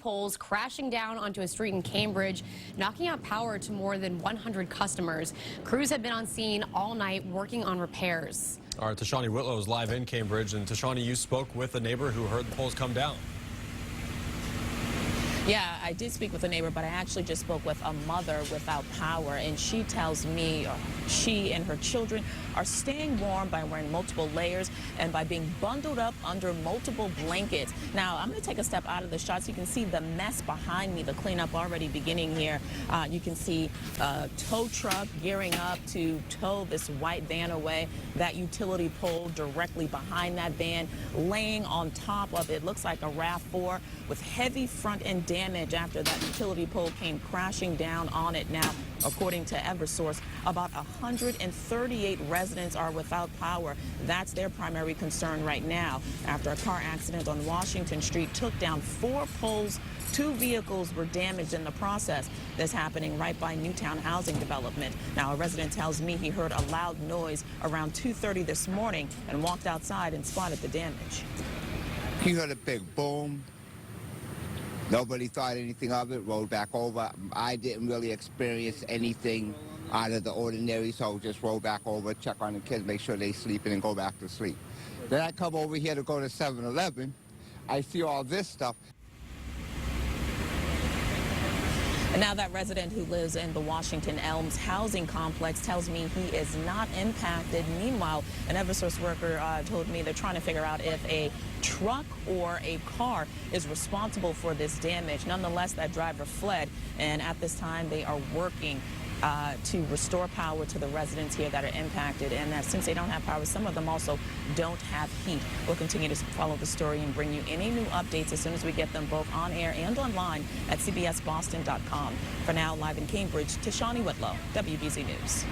poles crashing down onto a street in Cambridge, knocking out power to more than 100 customers. Crews have been on scene all night working on repairs. All right, Tashanea Whitlow is live in Cambridge. And Tashanea, you spoke with a neighbor who heard the poles come down. Yeah, I did speak with a neighbor, but I actually just spoke with a mother without power, and she tells me she and her children are staying warm by wearing multiple layers and by being bundled up under multiple blankets. Now, I'm going to take a step out of the shot so you can see the mess behind me, the cleanup already beginning here. You can see a tow truck gearing up to tow this white van away, that utility pole directly behind that van, laying on top of it, looks like a RAV4 with heavy front end damage after that utility pole came crashing down on it. Now, according to Eversource, about 138 residents are without power. That's their primary concern right now. After a car accident on Washington Street took down 4 poles, 2 vehicles were damaged in the process. This happening right by Newtown Housing Development. Now, a resident tells me he heard a loud noise around 2:30 this morning and walked outside and spotted the damage. He heard a big boom. Nobody thought anything of it, rolled back over. I didn't really experience anything out of the ordinary, so just roll back over, check on the kids, make sure they're sleeping, and go back to sleep. Then I come over here to go to 7-Eleven. I see all this stuff. And now that resident who lives in the Washington Elms housing complex tells me he is not impacted. Meanwhile, an Eversource worker told me they're trying to figure out if a truck or a car is responsible for this damage. Nonetheless, that driver fled, and at this time they are working to restore power to the residents here that are impacted, and that since they don't have power, some of them also don't have heat. We'll continue to follow the story and bring you any new updates as soon as we get them, both on air and online at cbsboston.com. For now, live in Cambridge, Tashanea Whitlow, WBZ News.